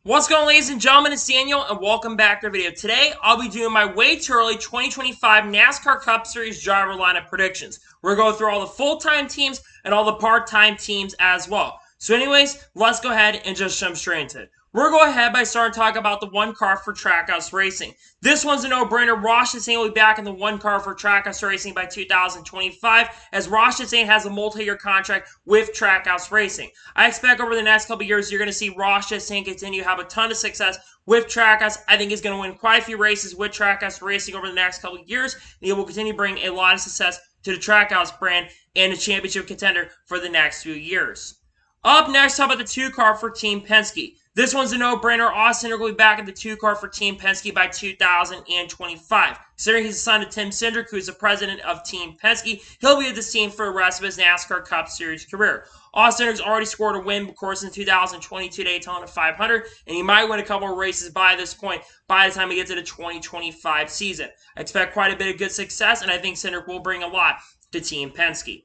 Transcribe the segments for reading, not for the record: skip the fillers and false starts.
What's going on, ladies and gentlemen? It's Daniel, and welcome back to the video. Today, I'll be doing my way too early 2025 NASCAR Cup Series driver lineup predictions. We're going to go through all the full-time teams and all the part-time teams as well. So anyways, let's go ahead and just jump straight into it. We're going ahead by starting to talk about the one car for Trackhouse Racing. This one's a no-brainer. Ross Chastain will be back in the one car for Trackhouse Racing by 2025, as Ross Chastain has a multi-year contract with Trackhouse Racing. I expect over the next couple years, you're going to see Ross Chastain continue to have a ton of success with Trackhouse. I think he's going to win quite a few races with Trackhouse Racing over the next couple of years, and he will continue to bring a lot of success to the Trackhouse brand and a championship contender for the next few years. Up next, how about the two car for Team Penske? This one's a no-brainer. Austin will be back in the two car for Team Penske by 2025. Considering he's the son of Tim Cindric, who's the president of Team Penske, he'll be with this team for the rest of his NASCAR Cup Series career. Austin has already scored a win, of course, in the 2022 Daytona 500, and he might win a couple of races by this point, by the time he gets to the 2025 season. I expect quite a bit of good success, and I think Cindric will bring a lot to Team Penske.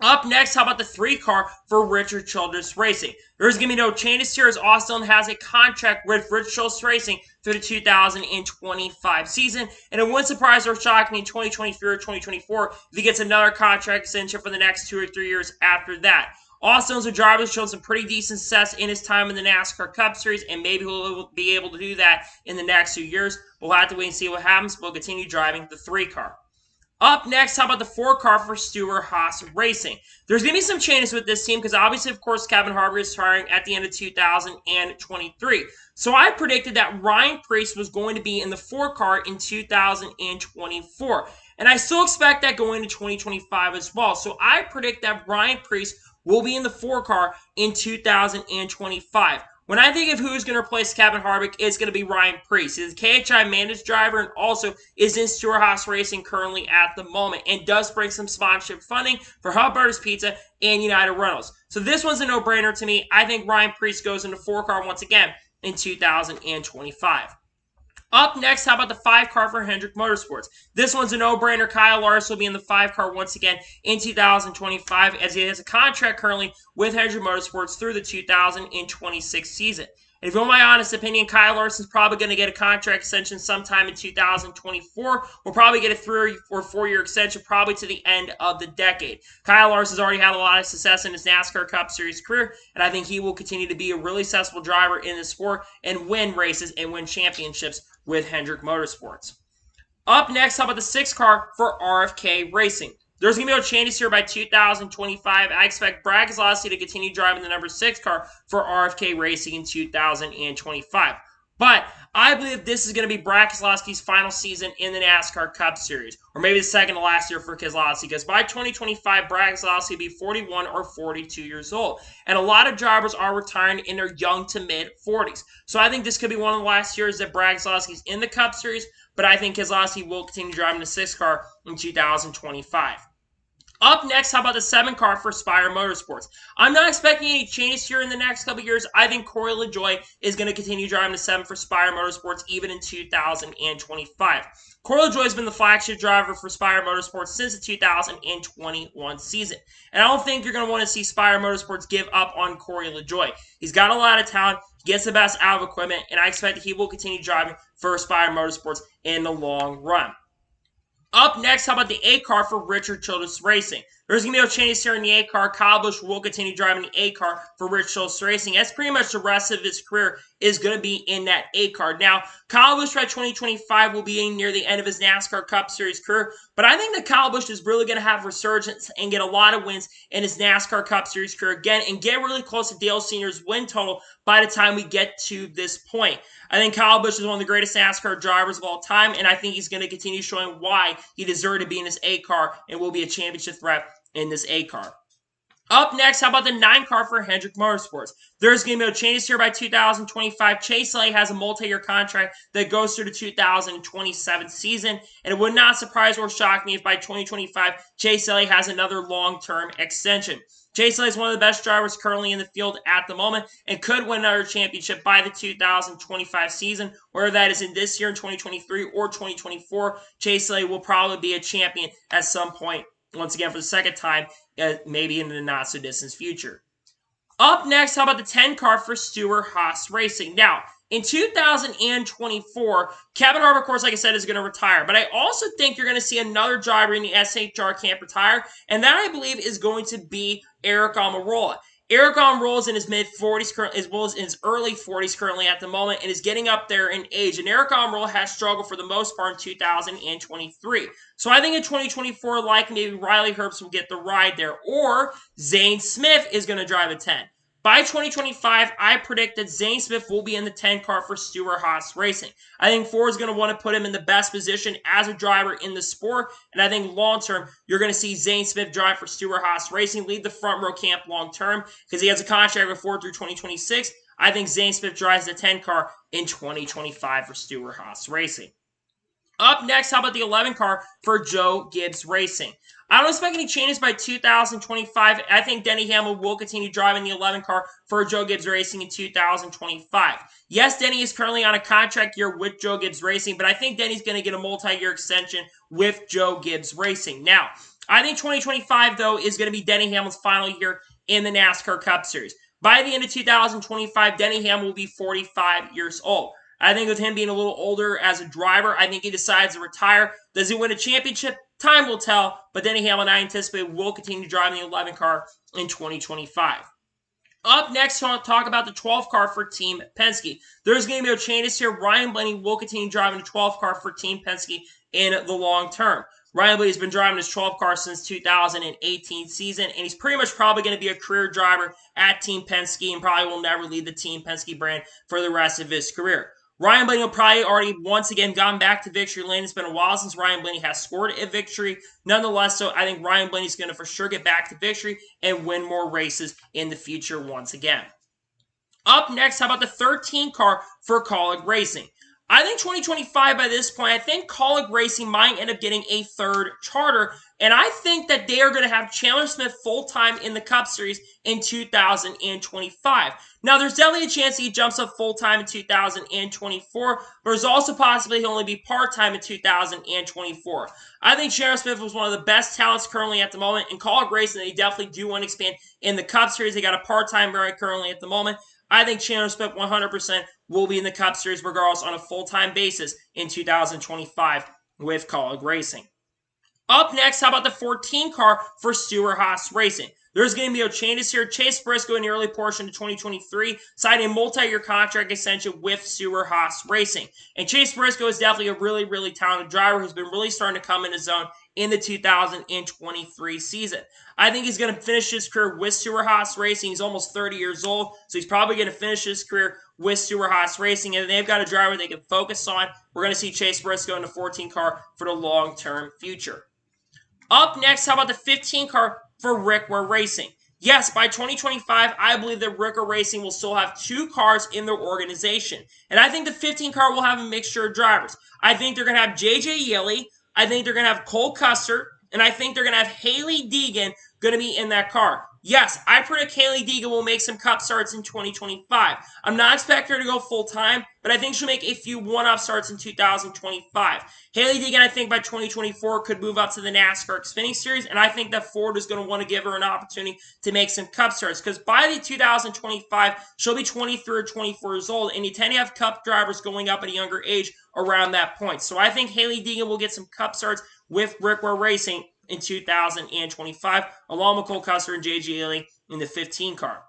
Up next, how about the three car for Richard Childress Racing? There's going to be no changes here, as Austin has a contract with Richard Childress Racing through the 2025 season, and it wouldn't surprise or shock me in 2023 or 2024 if he gets another contract extension for the next 2 or 3 years after that. Austin's a driver who's shown some pretty decent success in his time in the NASCAR Cup Series, and maybe he'll be able to do that in the next few years. We'll have to wait and see what happens, but we'll continue driving the three car. Up next, how about the four car for Stewart-Haas Racing? There's going to be some changes with this team because obviously, of course, Kevin Harvick is retiring at the end of 2023. So I predicted that Ryan Preece was going to be in the four car in 2024. And I still expect that going into 2025 as well. So I predict that Ryan Preece will be in the four car in 2025. When I think of who's going to replace Kevin Harvick, it's going to be Ryan Preece. He's a KHI managed driver and also is in Stewart-Haas Racing currently at the moment and does bring some sponsorship funding for Hub Brothers Pizza and United Rentals. So this one's a no-brainer to me. I think Ryan Preece goes into four car once again in 2025. Up next, how about the five car for Hendrick Motorsports? This one's a no-brainer. Kyle Larson will be in the five car once again in 2025 as he has a contract currently with Hendrick Motorsports through the 2026 season. And if you want my honest opinion, Kyle Larson's probably going to get a contract extension sometime in 2024. We'll probably get a 3 or 4 year extension probably to the end of the decade. Kyle Larson's already had a lot of success in his NASCAR Cup Series career, and I think he will continue to be a really successful driver in the sport and win races and win championships with Hendrick Motorsports. Up next, how about the six car for RFK Racing? There's going to be no changes here by 2025. I expect Brad Keselowski to continue driving the number 6 car for RFK Racing in 2025. But I believe this is going to be Brad Keselowski's final season in the NASCAR Cup Series, or maybe the second to last year for Keselowski, because by 2025, Brad Keselowski will be 41 or 42 years old. And a lot of drivers are retiring in their young to mid-40s. So I think this could be one of the last years that Brad Keselowski's in the Cup Series, but I think Keselowski will continue driving the 6 car in 2025. Up next, how about the 7 car for Spire Motorsports? I'm not expecting any changes here in the next couple years. I think Corey LaJoie is going to continue driving the 7 for Spire Motorsports even in 2025. Corey LaJoie has been the flagship driver for Spire Motorsports since the 2021 season. And I don't think you're going to want to see Spire Motorsports give up on Corey LaJoie. He's got a lot of talent, gets the best out of equipment, and I expect that he will continue driving for Spire Motorsports in the long run. Up next, how about the 8 car for Richard Childress Racing? There's going to be no changes here in the 8 car. Kyle Busch will continue driving the 8 car for Richard Childress Racing. That's pretty much the rest of his career is going to be in that 8 car. Now, Kyle Busch by 2025 will be near the end of his NASCAR Cup Series career, but I think that Kyle Busch is really going to have resurgence and get a lot of wins in his NASCAR Cup Series career again and get really close to Dale Sr.'s win total by the time we get to this point. I think Kyle Busch is one of the greatest NASCAR drivers of all time, and I think he's going to continue showing why he deserved to be in this 8 car and will be a championship threat in this 8 car. Up next, how about the 9 car for Hendrick Motorsports? There's going to be no changes here by 2025. Chase Elliott has a multi-year contract that goes through the 2027 season, and it would not surprise or shock me if by 2025, Chase Elliott has another long-term extension. Chase Elliott is one of the best drivers currently in the field at the moment and could win another championship by the 2025 season, whether that is in this year in 2023 or 2024. Chase Elliott will probably be a champion at some point, once again for the second time, maybe in the not-so-distant future. Up next, how about the 10 car for Stewart-Haas Racing? Now, in 2024, Kevin Harvick, of course, like I said, is going to retire. But I also think you're going to see another driver in the SHR camp retire, and that I believe is going to be Eric Almirola. Eric Almirola is in his mid-40s, as well as in his early 40s currently at the moment, and is getting up there in age. And Eric Almirola has struggled for the most part in 2023. So I think in 2024, like maybe Riley Herbst will get the ride there, or Zane Smith is going to drive a 10. By 2025, I predict that Zane Smith will be in the 10 car for Stewart-Haas Racing. I think Ford is going to want to put him in the best position as a driver in the sport, and I think long term, you're going to see Zane Smith drive for Stewart-Haas Racing, lead the front row camp long term, because he has a contract with Ford through 2026. I think Zane Smith drives the 10 car in 2025 for Stewart-Haas Racing. Up next, how about the 11 car for Joe Gibbs Racing? I don't expect any changes by 2025. I think Denny Hamlin will continue driving the 11 car for Joe Gibbs Racing in 2025. Yes, Denny is currently on a contract year with Joe Gibbs Racing, but I think Denny's going to get a multi-year extension with Joe Gibbs Racing. Now, I think 2025, though, is going to be Denny Hamlin's final year in the NASCAR Cup Series. By the end of 2025, Denny Hamlin will be 45 years old. I think with him being a little older as a driver, I think he decides to retire. Does he win a championship? Time will tell, but Denny Hamlin, I anticipate, will continue driving the 11 car in 2025. Up next, I want to talk about the 12 car for Team Penske. There's going to be no changes here. Ryan Blaney will continue driving the 12 car for Team Penske in the long term. Ryan Blaney has been driving his 12 car since 2018 season, and he's pretty much probably going to be a career driver at Team Penske and probably will never leave the Team Penske brand for the rest of his career. Ryan Blaney will probably already once again gone back to victory lane. It's been a while since Ryan Blaney has scored a victory. Nonetheless, so I think Ryan Blaney's going to for sure get back to victory and win more races in the future once again. Up next, how about the 13 car for Kaulig Racing? I think 2025 by this point, I think Kaulig Racing might end up getting a third charter, and I think that they are going to have Chandler Smith full-time in the Cup Series in 2025. Now, there's definitely a chance he jumps up full-time in 2024, but there's also possibly he'll only be part-time in 2024. I think Chandler Smith was one of the best talents currently at the moment, and Kaulig Racing, they definitely do want to expand in the Cup Series. They got a part-time right currently at the moment. I think Chandler Smith 100% will be in the Cup Series regardless on a full-time basis in 2025 with Kaulig Racing. Up next, how about the 14 car for Stewart-Haas Racing? There's going to be no changes here. Chase Briscoe in the early portion of 2023 signed a multi-year contract extension with Stewart-Haas Racing. And Chase Briscoe is definitely a really, really talented driver who's been really starting to come in his own in the 2023 season. I think he's going to finish his career with Stewart-Haas Racing. He's almost 30 years old, so he's probably going to finish his career with Stewart-Haas Racing, and they've got a driver they can focus on. We're going to see Chase Briscoe in the 14 car for the long-term future. Up next, how about the 15 car for Rick Ware Racing? Yes, by 2025, I believe that Rick Ware Racing will still have 2 cars in their organization. And I think the 15 car will have a mixture of drivers. I think they're going to have J.J. Yeley, I think they're going to have Cole Custer, and I think they're going to have Haley Deegan going to be in that car. Yes, I predict Haley Deegan will make some Cup starts in 2025. I'm not expecting her to go full-time, but I think she'll make a few one-off starts in 2025. Haley Deegan, I think by 2024, could move up to the NASCAR Xfinity Series, and I think that Ford is going to want to give her an opportunity to make some Cup starts, because by the 2025, she'll be 23 or 24 years old, and you tend to have Cup drivers going up at a younger age around that point. So I think Haley Deegan will get some Cup starts with Rick Ware Racing in 2025, along with Cole Custer and J.J. Yeley in the 15 car.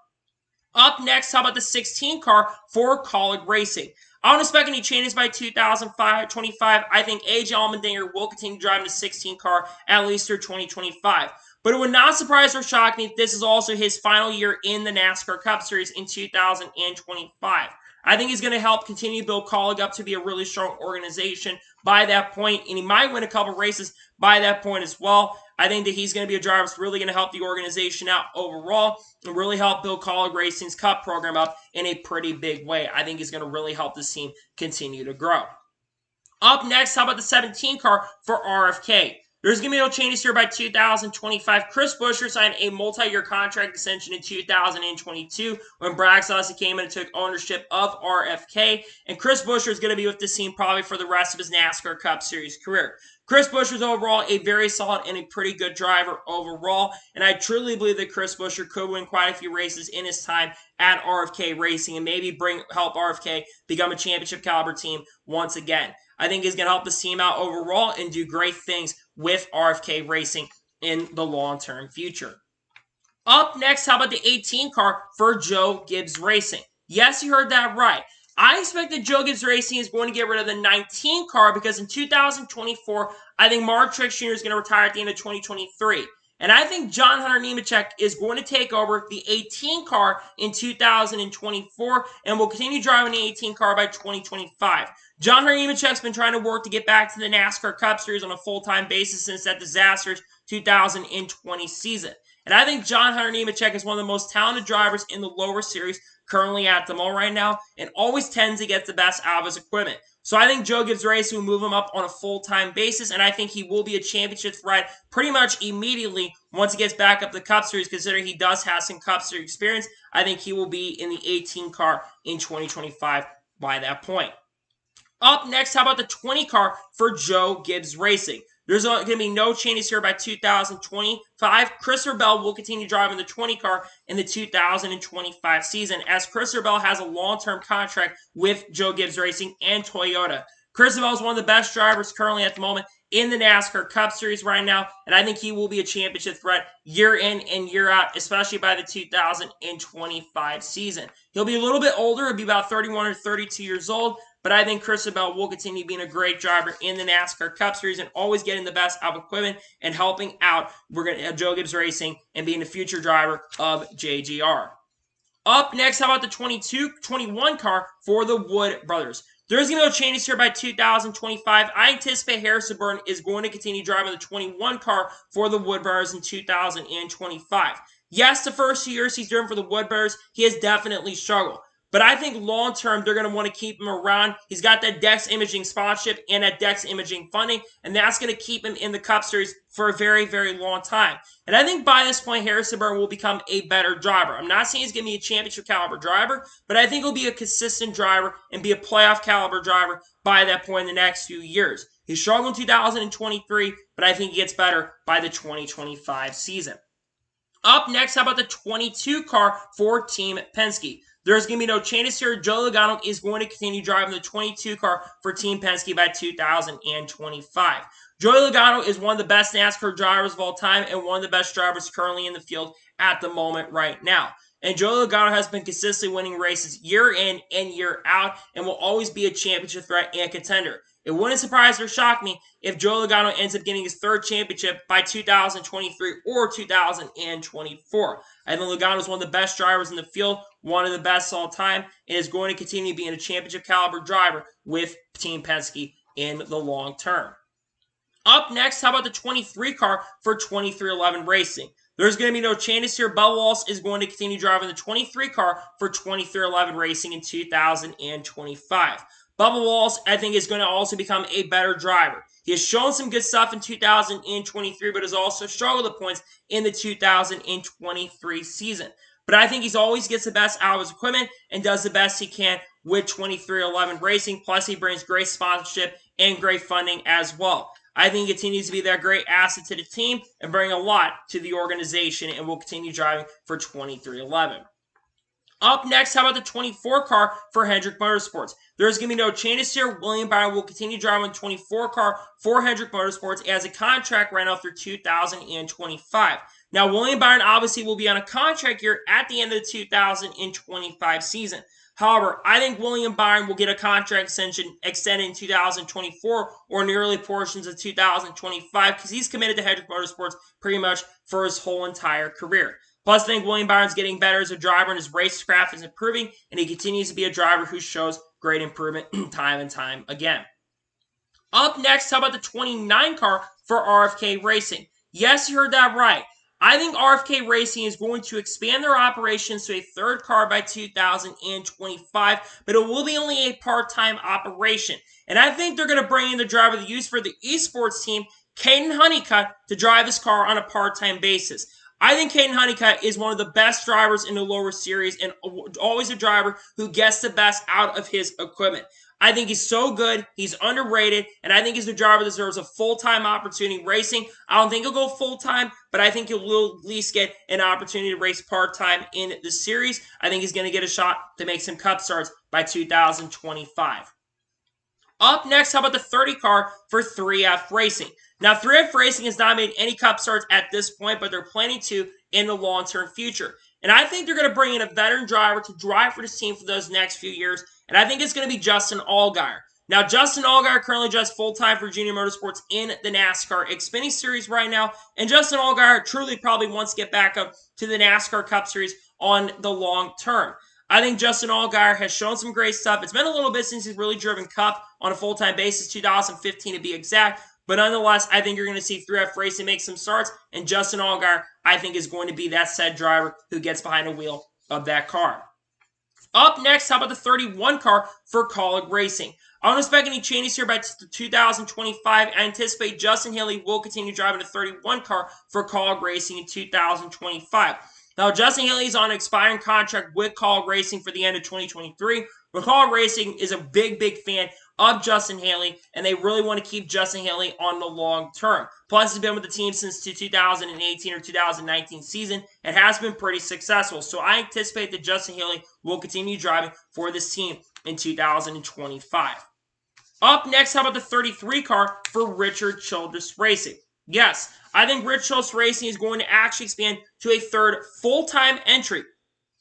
Up next, how about the 16 car for Kaulig Racing? I don't expect any changes by 2025. I think A.J. Allmendinger will continue driving the 16 car at least through 2025. But it would not surprise or shock me if this is also his final year in the NASCAR Cup Series in 2025. I think he's going to help continue to build Kaulig up to be a really strong organization by that point, and he might win a couple races by that point as well. I think that he's going to be a driver that's really going to help the organization out overall and really help build Kaulig Racing's Cup program up in a pretty big way. I think he's going to really help this team continue to grow. Up next, how about the 17 car for RFK? There's going to be no changes here by 2025. Chris Buescher signed a multi-year contract extension in 2022 when Brad Keselowski came in and took ownership of RFK. And Chris Buescher is going to be with the team probably for the rest of his NASCAR Cup Series career. Chris Buescher is overall a very solid and a pretty good driver overall, and I truly believe that Chris Buescher could win quite a few races in his time at RFK Racing and maybe help RFK become a championship caliber team once again. I think he's going to help the team out overall and do great things with RFK Racing in the long-term future. Up next, how about the 18 car for Joe Gibbs Racing? Yes, you heard that right. I expect that Joe Gibbs Racing is going to get rid of the 19 car because in 2024, I think Mark Truex Jr. is going to retire at the end of 2023. And I think John Hunter Nemechek is going to take over the 18 car in 2024 and will continue driving the 18 car by 2025. John Hunter Nemechek's been trying to work to get back to the NASCAR Cup Series on a full-time basis since that disastrous 2020 season. And I think John Hunter Nemechek is one of the most talented drivers in the lower series currently at the moment right now and always tends to get the best out of his equipment. So I think Joe Gibbs Racing will move him up on a full-time basis, and I think he will be a championship threat pretty much immediately once he gets back up the Cup Series, considering he does have some Cup Series experience. I think he will be in the 18 car in 2025 by that point. Up next, how about the 20 car for Joe Gibbs Racing? There's going to be no changes here by 2025. Christopher Bell will continue driving the 20 car in the 2025 season, as Christopher Bell has a long-term contract with Joe Gibbs Racing and Toyota. Christopher Bell is one of the best drivers currently at the moment in the NASCAR Cup Series right now, and I think he will be a championship threat year in and year out, especially by the 2025 season. He'll be a little bit older. He'll be about 31 or 32 years old, but I think Christopher Bell will continue being a great driver in the NASCAR Cup Series and always getting the best out of equipment and helping out Joe Gibbs Racing and being the future driver of JGR. Up next, how about the 22-21 car for the Wood brothers? There's going to be no changes here by 2025. I anticipate Harrison Burton is going to continue driving the 21 car for the Wood brothers in 2025. Yes, the first 2 years he's driven for the Wood brothers, he has definitely struggled. But I think long-term, they're going to want to keep him around. He's got that Dex Imaging sponsorship and that Dex Imaging funding, and that's going to keep him in the Cup Series for a very, very long time. And I think by this point, Harrison Burton will become a better driver. I'm not saying he's going to be a championship caliber driver, but I think he'll be a consistent driver and be a playoff caliber driver by that point in the next few years. He struggled in 2023, but I think he gets better by the 2025 season. Up next, how about the 22 car for Team Penske? There's going to be no changes here. Joey Logano is going to continue driving the 22 car for Team Penske by 2025. Joey Logano is one of the best NASCAR drivers of all time and one of the best drivers currently in the field at the moment right now. And Joey Logano has been consistently winning races year in and year out and will always be a championship threat and contender. It wouldn't surprise or shock me if Joey Logano ends up getting his third championship by 2023 or 2024. I think Logano is one of the best drivers in the field, one of the best all time, and is going to continue being a championship caliber driver with Team Penske in the long term. Up next, how about the 23 car for 2311 Racing? There's going to be no changes here. Bubba Wallace is going to continue driving the 23 car for 2311 Racing in 2025. Bubba Wallace, I think, is going to also become a better driver. He has shown some good stuff in 2023, but has also struggled at points in the 2023 season. But I think he's always gets the best out of his equipment and does the best he can with 2311 Racing. Plus, he brings great sponsorship and great funding as well. I think he continues to be that great asset to the team and bring a lot to the organization and will continue driving for 2311. Up next, how about the 24 car for Hendrick Motorsports? There's going to be no changes here. William Byron will continue driving the 24 car for Hendrick Motorsports as a contract ran out through 2025. Now, William Byron obviously will be on a contract year at the end of the 2025 season. However, I think William Byron will get a contract extension extended in 2024 or in the early portions of 2025 because he's committed to Hendrick Motorsports pretty much for his whole entire career. Plus, I think William Byron's getting better as a driver and his racecraft is improving, and he continues to be a driver who shows great improvement time and time again. Up next, how about the 29 car for RFK Racing? Yes, you heard that right. I think RFK Racing is going to expand their operations to a third car by 2025, but it will be only a part-time operation. And I think they're going to bring in the driver they use for the esports team, Caden Honeycutt to drive this car on a part-time basis. I think Caden Honeycutt is one of the best drivers in the lower series and always a driver who gets the best out of his equipment. I think he's so good, he's underrated, and I think he's a driver that deserves a full-time opportunity racing. I don't think he'll go full-time, but I think he will at least get an opportunity to race part-time in the series. I think he's going to get a shot to make some cup starts by 2025. Up next, how about the 30 car for 3F Racing? Now, 3F Racing has not made any cup starts at this point, but they're planning to in the long-term future. And I think they're going to bring in a veteran driver to drive for this team for those next few years, and I think it's going to be Justin Allgaier. Now, Justin Allgaier currently drives full-time for Junior Motorsports in the NASCAR Xfinity Series right now, and Justin Allgaier truly probably wants to get back up to the NASCAR Cup Series on the long term. I think Justin Allgaier has shown some great stuff. It's been a little bit since he's really driven Cup on a full-time basis, 2015 to be exact. But nonetheless, I think you're going to see 3F Racing make some starts. And Justin Allgaier, I think, is going to be that said driver who gets behind the wheel of that car. Up next, how about the 31 car for Kaulig Racing? I don't expect any changes here by 2025. I anticipate Justin Haley will continue driving the 31 car for Kaulig Racing in 2025. Now, Justin Haley is on an expiring contract with Kaulig Racing for the end of 2023. But Kaulig Racing is a big fan of Justin Haley, and they really want to keep Justin Haley on the long term. Plus, he's been with the team since the 2018 or 2019 season and has been pretty successful. So I anticipate that Justin Haley will continue driving for this team in 2025. Up next, how about the 33 car for Richard Childress Racing? Yes, I think Rich Childress Racing is going to actually expand to a third full-time entry.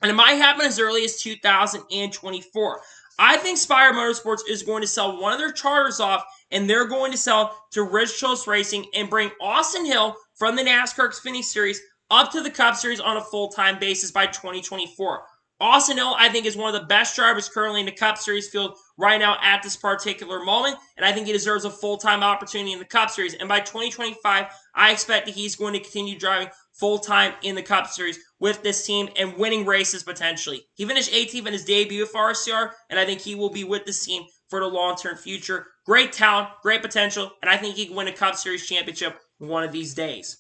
And it might happen as early as 2024. I think Spire Motorsports is going to sell one of their charters off, and they're going to sell to Rich Childress Racing and bring Austin Hill from the NASCAR Xfinity Series up to the Cup Series on a full-time basis by 2024. Austin Hill, I think, is one of the best drivers currently in the Cup Series field right now at this particular moment, and I think he deserves a full-time opportunity in the Cup Series. And by 2025, I expect that he's going to continue driving full-time in the Cup Series with this team and winning races potentially. He finished 18th in his debut for RCR, and I think he will be with this team for the long-term future. Great talent, great potential, and I think he can win a Cup Series championship one of these days.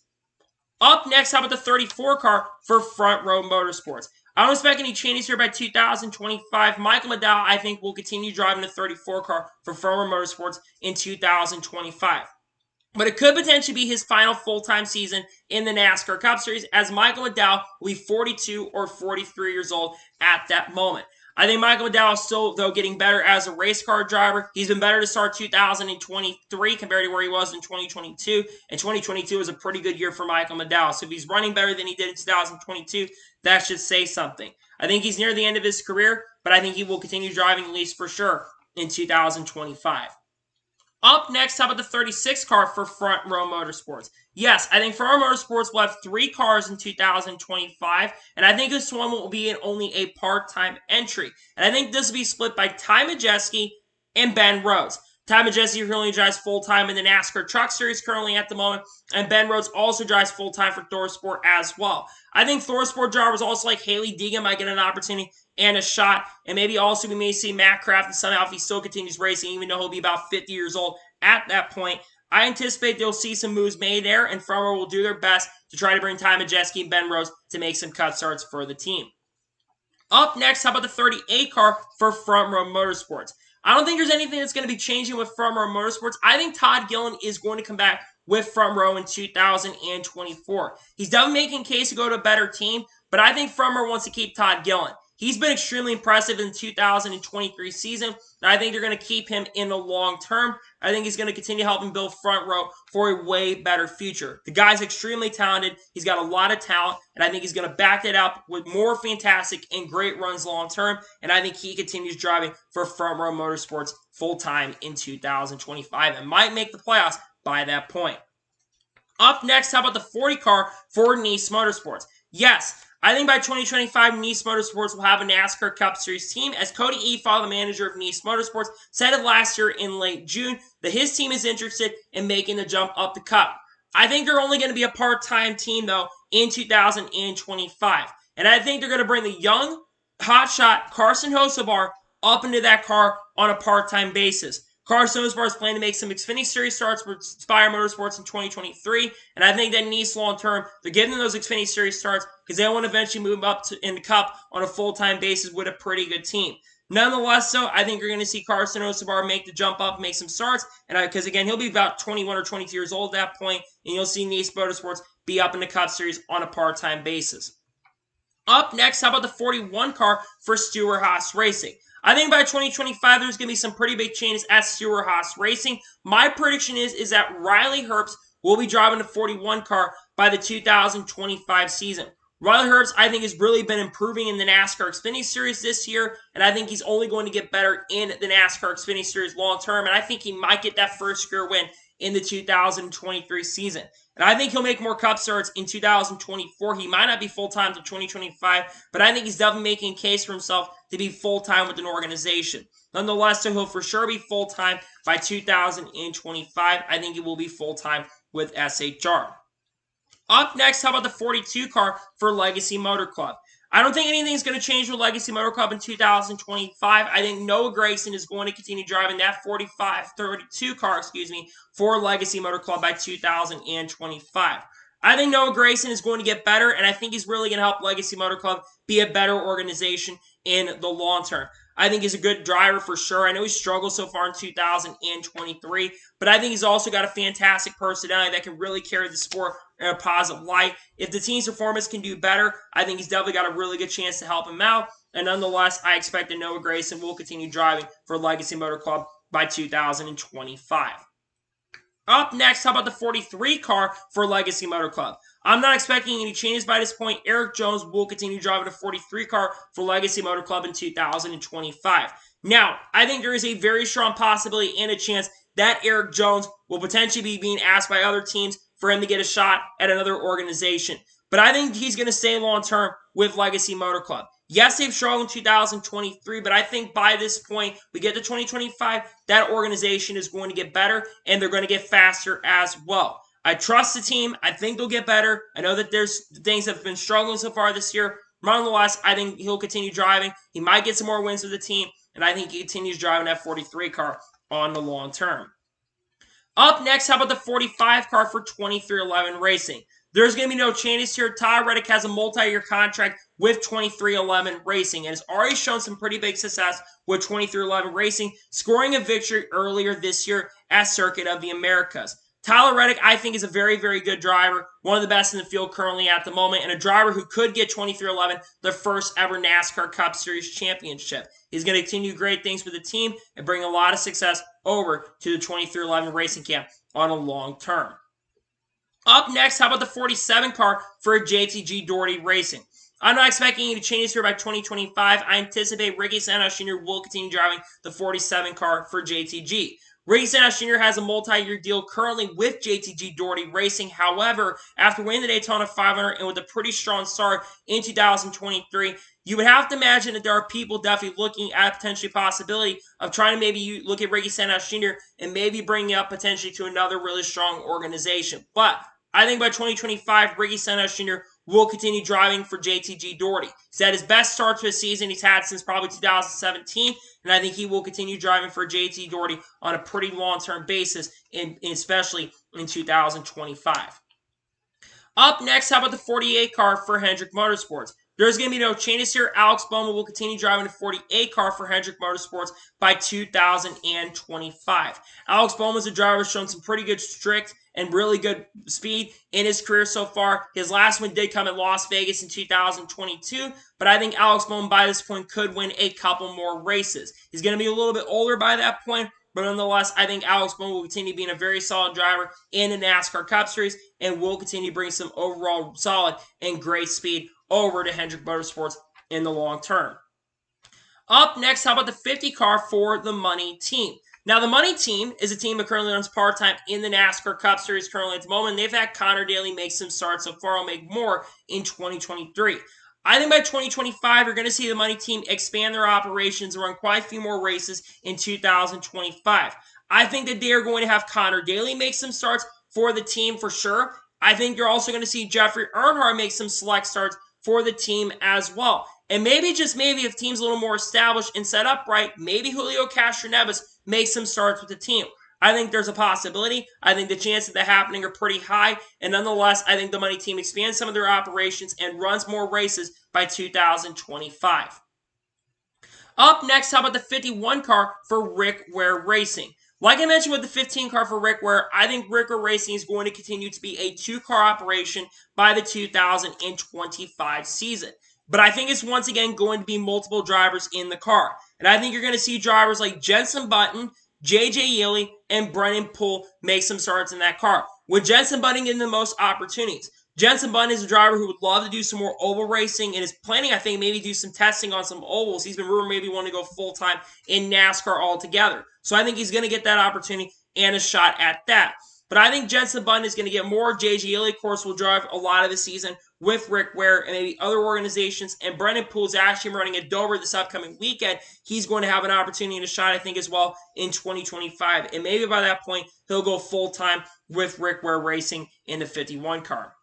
Up next, how about the 34 car for Front Row Motorsports? I don't expect any changes here by 2025. Michael McDowell, I think, will continue driving the 34 car for Front Row Motorsports in 2025. But it could potentially be his final full-time season in the NASCAR Cup Series, as Michael McDowell will be 42 or 43 years old at that moment. I think Michael McDowell is still, though, getting better as a race car driver. He's been better to start 2023 compared to where he was in 2022. And 2022 was a pretty good year for Michael McDowell. So if he's running better than he did in 2022, that should say something. I think he's near the end of his career, but I think he will continue driving at least for sure in 2025. Up next, how about the 36 car for Front Row Motorsports? Yes, I think Front Row Motorsports will have 3 cars in 2025, and I think this one will be only a part-time entry. And I think this will be split by Ty Majeski and Ben Rhodes. Ty Majeski currently drives full-time in the NASCAR Truck Series currently at the moment, and Ben Rhodes also drives full-time for ThorSport as well. I think ThorSport drivers also like Haley Deegan might get an opportunity and a shot, and maybe also we may see Matt Craft and somehow if he still continues racing, even though he'll be about 50 years old at that point. I anticipate they'll see some moves made there, and Front Row will do their best to try to bring Ty Majeski and Ben Rhodes to make some cut starts for the team. Up next, how about the 38 car for Front Row Motorsports? I don't think there's anything that's going to be changing with Front Row Motorsports. I think Todd Gillen is going to come back with Front Row in 2024. He's done making case to go to a better team, but I think Front Row wants to keep Todd Gillen. He's been extremely impressive in the 2023 season, and I think they're going to keep him in the long term. I think he's going to continue helping build Front Row for a way better future. The guy's extremely talented. He's got a lot of talent, and I think he's going to back that up with more fantastic and great runs long term, and I think he continues driving for Front Row Motorsports full-time in 2025 and might make the playoffs by that point. Up next, how about the 40 car for Niece Motorsports? Yes, I think by 2025, Niece Motorsports will have a NASCAR Cup Series team, as Cody Efall, the manager of Niece Motorsports, said it last year in late June that his team is interested in making the jump up the Cup. I think they're only going to be a part-time team, though, in 2025. And I think they're going to bring the young, hotshot Carson Hocevar up into that car on a part-time basis. Carson Osbar is planning to make some Xfinity Series starts for Spire Motorsports in 2023, and I think that Nice long term, they're giving them those Xfinity Series starts because they want to eventually move up in the Cup on a full-time basis with a pretty good team. Nonetheless, though, I think you're going to see Carson Osbar make the jump up, make some starts, and because again, he'll be about 21 or 22 years old at that point, and you'll see Nice Motorsports be up in the Cup Series on a part-time basis. Up next, how about the 41 car for Stewart-Haas Racing? I think by 2025, there's going to be some pretty big changes at Stewart-Haas Racing. My prediction is that Riley Herbst will be driving the 41 car by the 2025 season. Riley Herbst, I think, has really been improving in the NASCAR Xfinity Series this year, and I think he's only going to get better in the NASCAR Xfinity Series long term, and I think he might get that first career win in the 2023 season. And I think he'll make more Cup starts in 2024. He might not be full-time until 2025, but I think he's definitely making a case for himself to be full-time with an organization. Nonetheless, so he'll for sure be full-time by 2025. I think he will be full-time with SHR. Up next, how about the 42 car for Legacy Motor Club? I don't think anything's going to change with Legacy Motor Club in 2025. I think Noah Gragson is going to continue driving that 32 car, for Legacy Motor Club by 2025. I think Noah Gragson is going to get better, and I think he's really going to help Legacy Motor Club be a better organization in the long term. I think he's a good driver for sure. I know he struggled so far in 2023, but I think he's also got a fantastic personality that can really carry the sport in a positive light. If the team's performance can do better, I think he's definitely got a really good chance to help him out. And nonetheless, I expect that Noah Gragson will continue driving for Legacy Motor Club by 2025. Up next, how about the 43 car for Legacy Motor Club? I'm not expecting any changes by this point. Eric Jones will continue driving the 43 car for Legacy Motor Club in 2025. Now, I think there is a very strong possibility and a chance that Eric Jones will potentially be being asked by other teams for him to get a shot at another organization. But I think he's going to stay long-term with Legacy Motor Club. Yes, they've struggled in 2023, but I think by this point, we get to 2025, that organization is going to get better, and they're going to get faster as well. I trust the team. I think they'll get better. I know that there's things that have been struggling so far this year. Nonetheless, I think he'll continue driving. He might get some more wins with the team, and I think he continues driving that 43 car on the long term. Up next, how about the 45 car for 2311 Racing? There's going to be no changes here. Tyler Reddick has a multi-year contract with 2311 Racing and has already shown some pretty big success with 2311 Racing, scoring a victory earlier this year at Circuit of the Americas. Tyler Reddick, I think, is a very, very good driver, one of the best in the field currently at the moment, and a driver who could get 2311 the first ever NASCAR Cup Series championship. He's going to continue great things with the team and bring a lot of success over to the 2311 Racing camp on a long term. Up next, how about the 47 car for JTG Doherty Racing? I'm not expecting any changes here by 2025. I anticipate Ricky Stenhouse Jr. will continue driving the 47 car for JTG. Ricky Stenhouse Jr. has a multi-year deal currently with JTG Doherty Racing. However, after winning the Daytona 500 and with a pretty strong start in 2023, you would have to imagine that there are people definitely looking at potentially possibility of trying to maybe look at Ricky Stenhouse Jr. and maybe bring it up potentially to another really strong organization. But I think by 2025, Ricky Stenhouse Jr. will continue driving for JTG Doherty. He's had his best start to a season he's had since probably 2017, and I think he will continue driving for JT Doherty on a pretty long-term basis, especially in 2025. Up next, how about the 48 car for Hendrick Motorsports? There's going to be no changes here. Alex Bowman will continue driving the 48 car for Hendrick Motorsports by 2025. Alex Bowman's a driver who's shown some pretty good strict and really good speed in his career so far. His last one did come at Las Vegas in 2022, but I think Alex Bowman by this point could win a couple more races. He's going to be a little bit older by that point, but nonetheless, I think Alex Bowman will continue being a very solid driver in the NASCAR Cup Series and will continue to bring some overall solid and great speed over to Hendrick Motorsports in the long term. Up next, how about the 50 car for the Money Team? Now, the Money Team is a team that currently runs part-time in the NASCAR Cup Series currently at the moment. They've had Connor Daly make some starts so far. I'll make more in 2023. I think by 2025, you're going to see the Money Team expand their operations and run quite a few more races in 2025. I think that they are going to have Connor Daly make some starts for the team for sure. I think you're also going to see Jeffrey Earnhardt make some select starts for the team as well. And maybe, just maybe, if team's a little more established and set up right, maybe Julio Castroneves makes some starts with the team. I think there's a possibility. I think the chances of that happening are pretty high. And nonetheless, I think the money team expands some of their operations and runs more races by 2025. Up next, how about the 51 car for Rick Ware Racing? Like I mentioned with the 15 car for Rick Ware, I think Rick Ware Racing is going to continue to be a 2-car operation by the 2025 season. But I think it's once again going to be multiple drivers in the car. And I think you're going to see drivers like Jenson Button, J.J. Yeley, and Brennan Poole make some starts in that car, with Jenson Button getting the most opportunities. Jenson Button is a driver who would love to do some more oval racing and is planning, I think, maybe do some testing on some ovals. He's been rumored maybe wanting to go full-time in NASCAR altogether. So I think he's going to get that opportunity and a shot at that. But I think Jenson Button is going to get more. J.J. Yeley, of course, will drive a lot of the season with Rick Ware and maybe other organizations. And Brennan Poole is actually running at Dover this upcoming weekend. He's going to have an opportunity and a shot, I think, as well in 2025. And maybe by that point, he'll go full-time with Rick Ware Racing in the 51 car.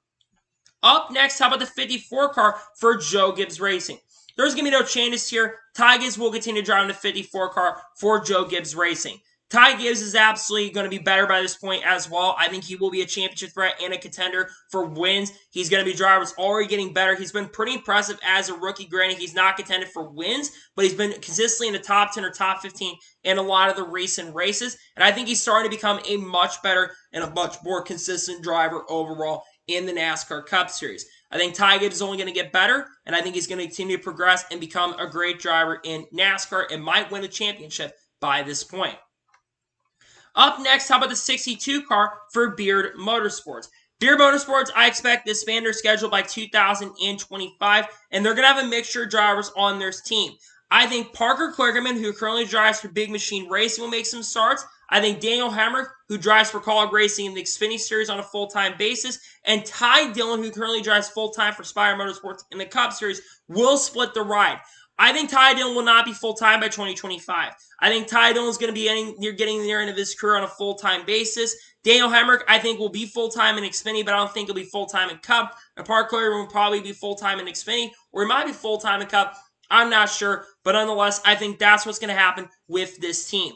Up next, how about the 54 car for Joe Gibbs Racing? There's going to be no changes here. Ty Gibbs will continue driving the 54 car for Joe Gibbs Racing. Ty Gibbs is absolutely going to be better by this point as well. I think he will be a championship threat and a contender for wins. He's going to be drivers already getting better. He's been pretty impressive as a rookie. Granted, he's not contended for wins, but he's been consistently in the top 10 or top 15 in a lot of the recent races. And I think he's starting to become a much better and a much more consistent driver overall in the NASCAR Cup Series. I think Ty Gibbs is only going to get better, and I think he's going to continue to progress and become a great driver in NASCAR and might win a championship by this point. Up next, how about the 62 car for Beard Motorsports? Beard Motorsports, I expect to expand their schedule by 2025, and they're going to have a mixture of drivers on their team. I think Parker Kligerman, who currently drives for Big Machine Racing, will make some starts. I think Daniel Hemrick, who drives for College Racing in the Xfinity Series on a full-time basis, and Ty Dillon, who currently drives full-time for Spire Motorsports in the Cup Series, will split the ride. I think Ty Dillon will not be full-time by 2025. I think Ty Dillon is going to be getting near the end of his career on a full-time basis. Daniel Hemrick, I think, will be full-time in Xfinity, but I don't think he'll be full-time in Cup. And Parker Kligerman will probably be full-time in Xfinity, or he might be full-time in Cup. I'm not sure, but nonetheless, I think that's what's going to happen with this team.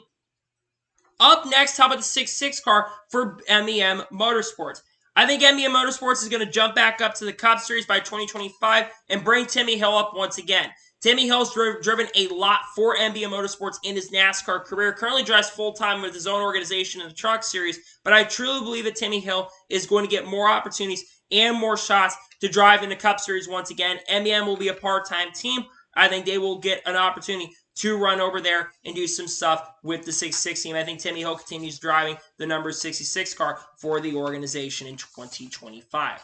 Up next, how about the 6-6 car for MEM Motorsports? I think MEM Motorsports is going to jump back up to the Cup Series by 2025 and bring Timmy Hill up once again. Timmy Hill's driven a lot for MEM Motorsports in his NASCAR career. Currently drives full-time with his own organization in the Truck Series, but I truly believe that Timmy Hill is going to get more opportunities and more shots to drive in the Cup Series once again. MEM will be a part-time team. I think they will get an opportunity to run over there and do some stuff with the 6-6 team. I think Timmy Hill continues driving the number 66 car for the organization in 2025.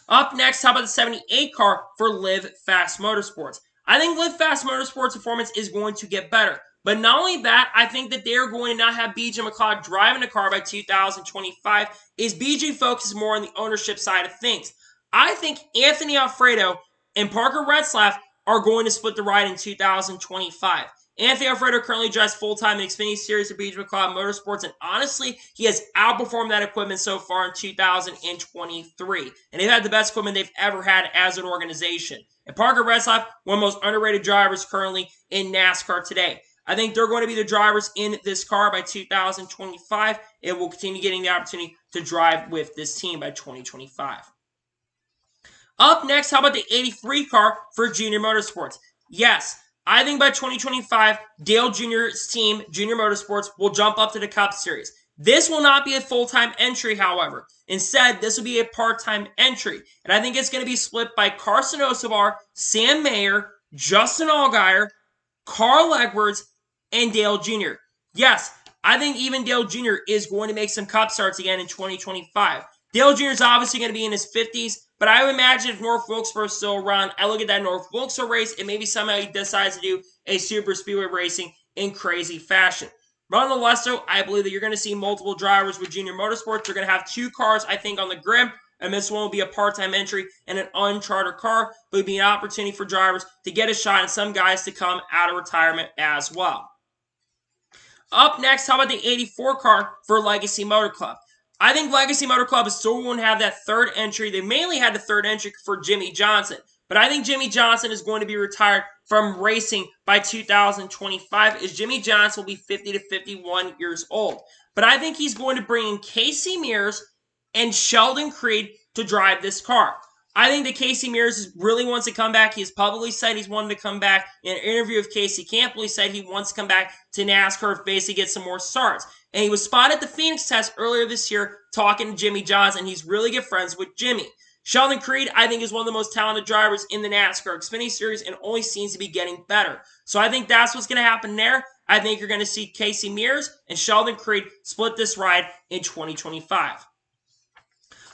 Up next, how about the 78 car for Live Fast Motorsports? I think Live Fast Motorsports performance is going to get better. But not only that, I think that they're going to not have BJ McLeod driving the car by 2025. Is BJ focused more on the ownership side of things? I think Anthony Alfredo and Parker Retzlaff are going to split the ride in 2025. Anthony Alfredo currently drives full-time in Xfinity Series for BJ McLeod Motorsports, and honestly, he has outperformed that equipment so far in 2023. And they've had the best equipment they've ever had as an organization. And Parker Retzlaff, one of the most underrated drivers currently in NASCAR today. I think they're going to be the drivers in this car by 2025, and will continue getting the opportunity to drive with this team by 2025. Up next, how about the 83 car for Junior Motorsports? Yes, I think by 2025, Dale Jr.'s team, Junior Motorsports, will jump up to the Cup Series. This will not be a full-time entry, however. Instead, this will be a part-time entry. And I think it's going to be split by Carson Osabar, Sam Mayer, Justin Allgaier, Carl Edwards, and Dale Jr. Yes, I think even Dale Jr. is going to make some Cup starts again in 2025. Dale Jr. is obviously going to be in his 50s, but I would imagine if North Wilkesboro is still around, I look at that North Wilkesboro race, and maybe somehow he decides to do a super speedway racing in crazy fashion. But nonetheless, though, I believe that you're going to see multiple drivers with Junior Motorsports. They're going to have 2 cars, I think, on the grid, and this one will be a part-time entry and an uncharted car, but it'll be an opportunity for drivers to get a shot and some guys to come out of retirement as well. Up next, how about the 84 car for Legacy Motor Club? I think Legacy Motor Club is still going to have that third entry. They mainly had the third entry for Jimmy Johnson. But I think Jimmie Johnson is going to be retired from racing by 2025, as Jimmie Johnson will be 50 to 51 years old. But I think he's going to bring in Casey Mears and Sheldon Creed to drive this car. I think that Casey Mears really wants to come back. He has publicly said he's wanted to come back. In an interview with Casey Campbell, he said he wants to come back to NASCAR to basically get some more starts. And he was spotted at the Phoenix test earlier this year talking to Jimmie Johnson. He's really good friends with Jimmy. Sheldon Creed, I think, is one of the most talented drivers in the NASCAR Xfinity Series and only seems to be getting better. So I think that's what's going to happen there. I think you're going to see Casey Mears and Sheldon Creed split this ride in 2025.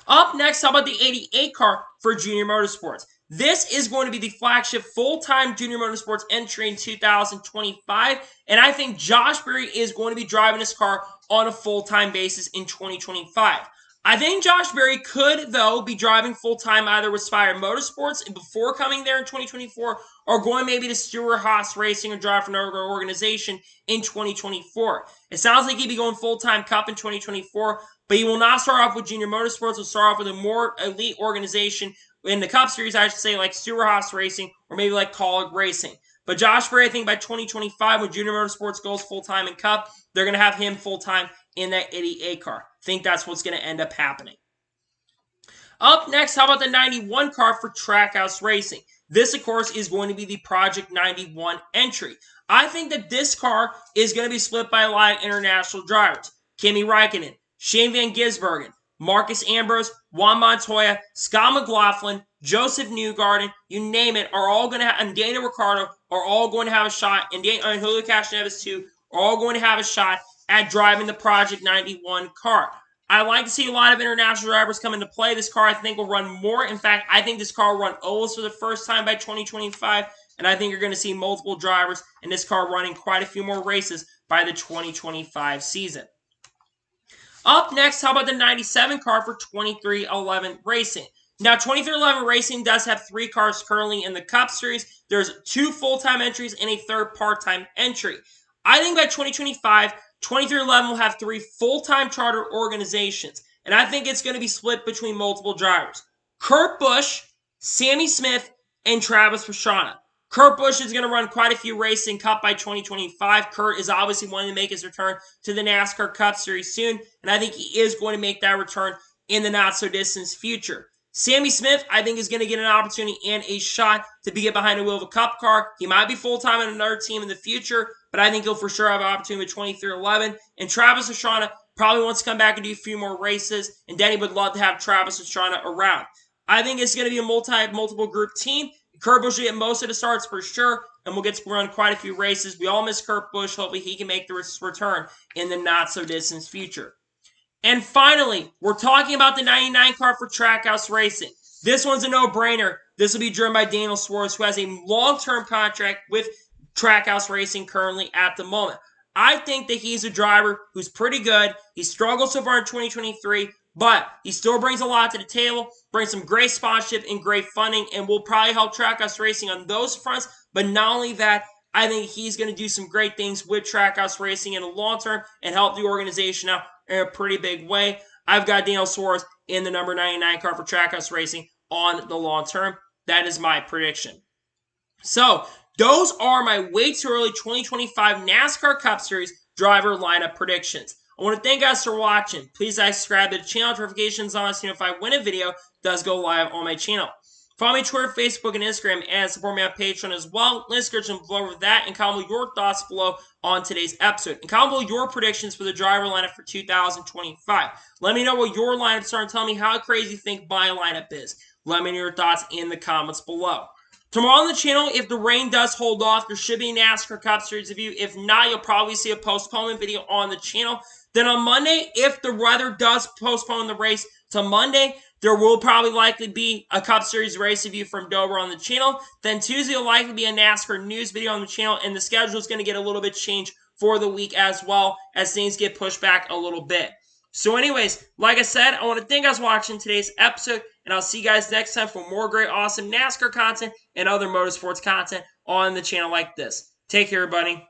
Up next, how about the 88 car for Junior Motorsports? This is going to be the flagship full-time Junior Motorsports entry in 2025, and I think Josh Berry is going to be driving this car on a full-time basis in 2025. I think Josh Berry could, though, be driving full-time either with Spire Motorsports before coming there in 2024 or going maybe to Stewart-Haas Racing or drive for another organization in 2024. It sounds like he'd be going full-time Cup in 2024, but he will not start off with Junior Motorsports. He'll start off with a more elite organization in the Cup Series, I should say, like Stewart-Haas Racing or maybe like Kaulig Racing. But Josh Berry, I think by 2025, when Junior Motorsports goes full-time in Cup, they're going to have him full-time in that 88 car. I think that's what's going to end up happening. Up next, how about the 91 car for Trackhouse Racing? This, of course, is going to be the Project 91 entry. I think that this car is going to be split by a lot of international drivers. Kimi Räikkönen, Shane Van Gisbergen, Marcus Ambrose, Juan Montoya, Scott McLaughlin, Joseph Newgarden, you name it, are all going to have, and Daniel Ricciardo are all going to have a shot, and Julio Castroneves too, are all going to have a shot at driving the Project 91 car. I like to see a lot of international drivers come into play. This car, I think, will run more. In fact, I think this car will run ovals for the first time by 2025, and I think you're going to see multiple drivers in this car running quite a few more races by the 2025 season. Up next, how about the 97 car for 2311 Racing? Now, 2311 Racing does have 3 cars currently in the Cup Series. There's 2 full-time entries and a 3rd part-time entry. I think by 2025, 2311 will have 3 full-time charter organizations, and I think it's going to be split between multiple drivers. Kurt Busch, Sammy Smith, and Travis Pastrana. Kurt Busch is going to run quite a few races in Cup by 2025. Kurt is obviously wanting to make his return to the NASCAR Cup Series soon, and I think he is going to make that return in the not-so-distant future. Sammy Smith, I think, is going to get an opportunity and a shot to be behind the wheel of a Cup car. He might be full-time on another team in the future, but I think he'll for sure have an opportunity with 2311. And Travis Pastrana probably wants to come back and do a few more races, and Denny would love to have Travis Pastrana around. I think it's going to be a multiple group team. Kurt Busch will get most of the starts for sure, and we'll get to run quite a few races. We all miss Kurt Busch. Hopefully he can make the return in the not-so-distant future. And finally, we're talking about the 99 car for Trackhouse Racing. This one's a no-brainer. This will be driven by Daniel Suarez, who has a long-term contract with Trackhouse Racing currently at the moment. I think that he's a driver who's pretty good. He struggled so far in 2023, but he still brings a lot to the table, brings some great sponsorship and great funding, and will probably help Trackhouse Racing on those fronts. But not only that, I think he's going to do some great things with Trackhouse Racing in the long term and help the organization out in a pretty big way. I've got Daniel Suarez in the number 99 car for Trackhouse Racing on the long term. That is my prediction. So, those are my way too early 2025 NASCAR Cup Series driver lineup predictions. I want to thank you guys for watching. Please subscribe to the channel, notifications on so if I win a video, it does go live on my channel. Follow me on Twitter, Facebook, and Instagram, and support me on Patreon as well. Link description below for that, and comment your thoughts below on today's episode. And comment below your predictions for the driver lineup for 2025. Let me know what your lineups are and tell me how crazy you think my lineup is. Let me know your thoughts in the comments below. Tomorrow on the channel, if the rain does hold off, there should be a NASCAR Cup Series review. If not, you'll probably see a postponement video on the channel. Then on Monday, if the weather does postpone the race to Monday, there will probably likely be a Cup Series race review from Dover on the channel. Then Tuesday will likely be a NASCAR news video on the channel, and the schedule is going to get a little bit changed for the week as well as things get pushed back a little bit. So anyways, like I said, I want to thank you guys for watching today's episode, and I'll see you guys next time for more great, awesome NASCAR content and other motorsports content on the channel like this. Take care, everybody.